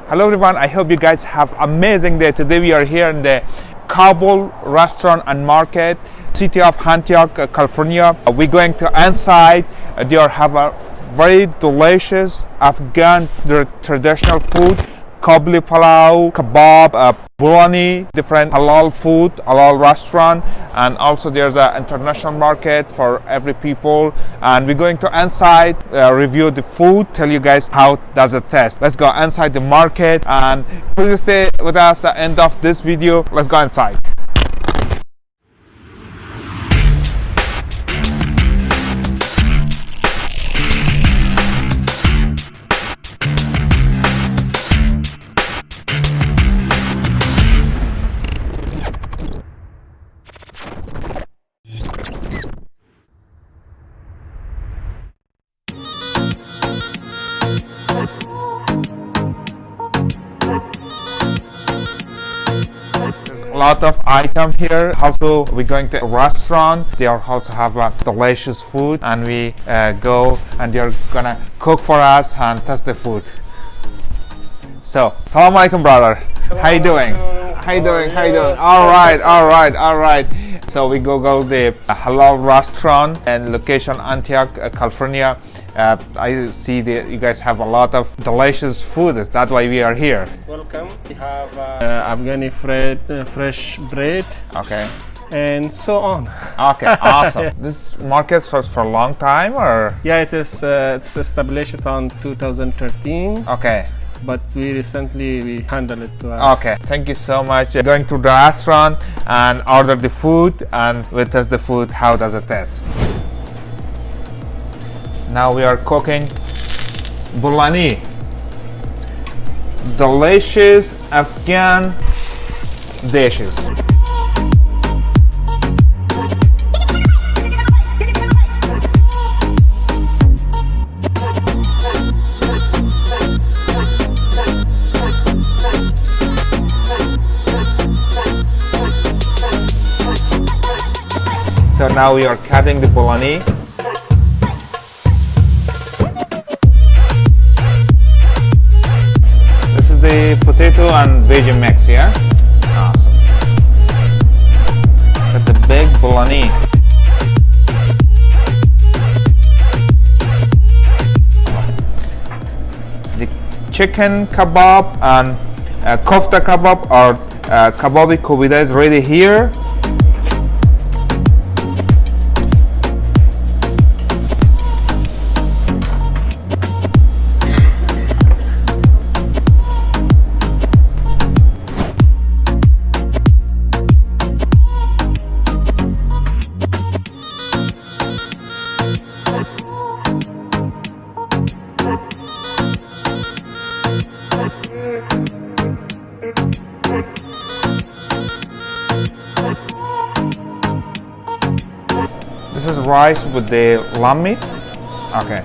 Hello everyone, I hope you guys have amazing day. Today we are here in the Kabul restaurant and market, city of Antioch, California. We're going to inside. They have a very delicious Afghan traditional food, Kabuli palau, kebab, Bolani, different halal food, halal restaurant, and also there's an international market for every people. And we're going to inside, review the food, tell you guys how does it taste. Let's go inside the market, and please stay with us at the end of this video. Let's go inside. A lot of item here. Also, we're going to a restaurant. They also have delicious food, and we go and they're gonna cook for us and test the food. So, Assalamu alaikum, brother. How you doing? How you doing? How you doing? All right. So we Google the halal restaurant and location Antioch, California. I see that you guys have a lot of delicious food. That's why we are here. Welcome. We have Afghani fresh bread. Okay. And so on. Okay, awesome. This market was for a long time, or? Yeah, it's established on 2013. Okay. But we recently handle it to us. Okay, thank you so much. Going to the restaurant and order the food, and we test the food. How does it taste? Now we are cooking Bolani, delicious Afghan dishes. So now we are cutting the Bolani. This is the potato and veggie mix, yeah? Awesome. Got the big Bolani. The chicken kebab and kofta kebab or kababi kubida is ready here. This is rice with the lamb meat. Okay.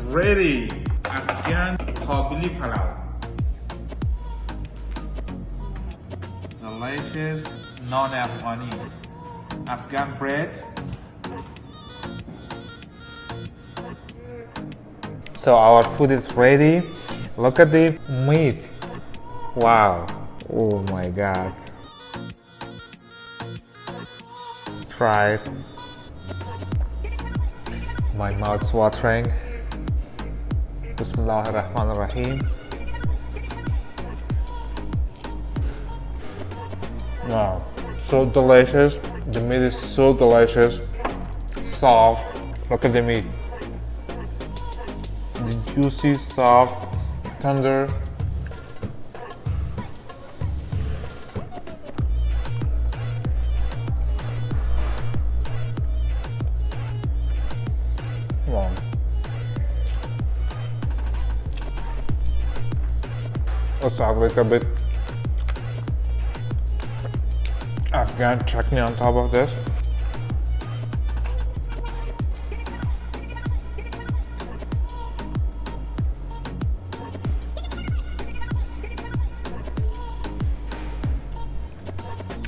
ready. Afghan Kabuli palau. Delicious non-Afghani. Afghan bread. So our food is ready. Look at the meat. Wow. Oh my God. Try it. My mouth's watering. Bismillahirrahmanirrahim. Wow, so delicious. The meat is so delicious, soft. Look at the meat. The juicy, soft, tender. Wow. Let's add a little bit Afghan chutney on top of this.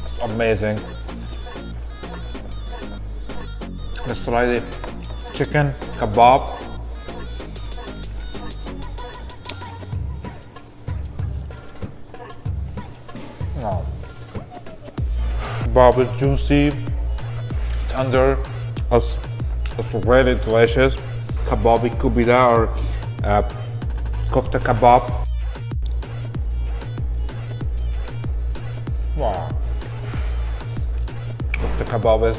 It's amazing. Let's try the chicken kebab. Wow. Kebab is juicy, tender, it's really delicious. Kebabi kubida or kofta kebab. Wow. Kofta kebab is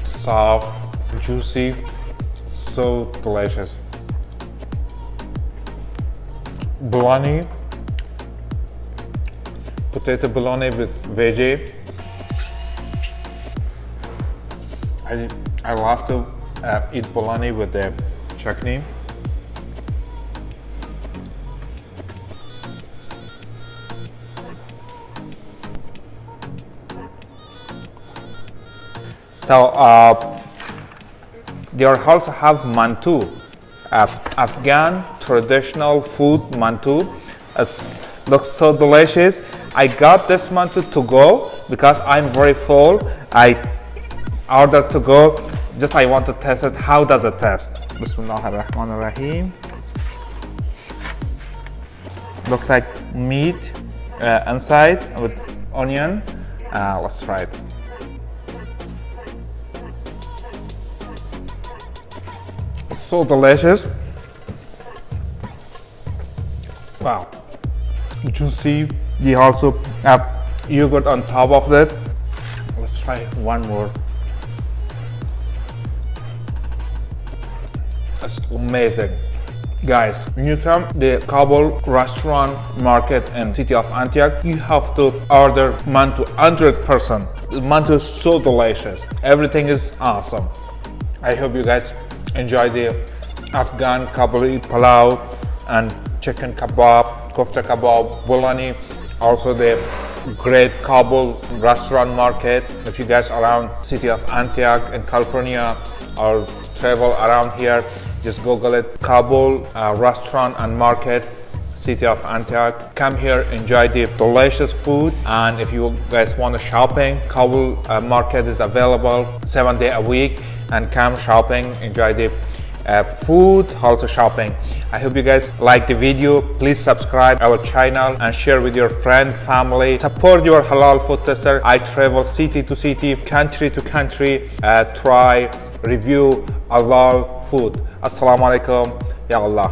soft, juicy, so delicious. Bolani, potato bologna with veggie. I love to eat bologna with the chutney. So they also have Manto, Afghan traditional food Manto. It looks so delicious. I got this Manto to go because I'm very full. I ordered to go. Just I want to test it. How does it taste? Bismillahirrahmanirrahim. Looks like meat inside with onion. Let's try it. It's so delicious. Wow, juicy. They also have yogurt on top of that. Let's try one more. It's amazing. Guys, when you come to the Kabul restaurant market in city of Antioch, you have to order Manto 100%. Manto is so delicious. Everything is awesome. I hope you guys enjoy the Afghan Kabuli palau and chicken kebab, kofta kebab, Bolani, also the great Kabul restaurant market. If you guys are around city of Antioch in California or travel around here, just Google it, Kabul restaurant and market, city of Antioch. Come here, enjoy the delicious food, and if you guys want to shopping, Kabul market is available 7 days a week, and come shopping, enjoy the food, also shopping. I hope you guys like the video. Please subscribe our channel and share with your friend, family. Support your halal food tester. I travel city to city, country to country, try, review halal food. Assalamu alaikum. Ya Allah.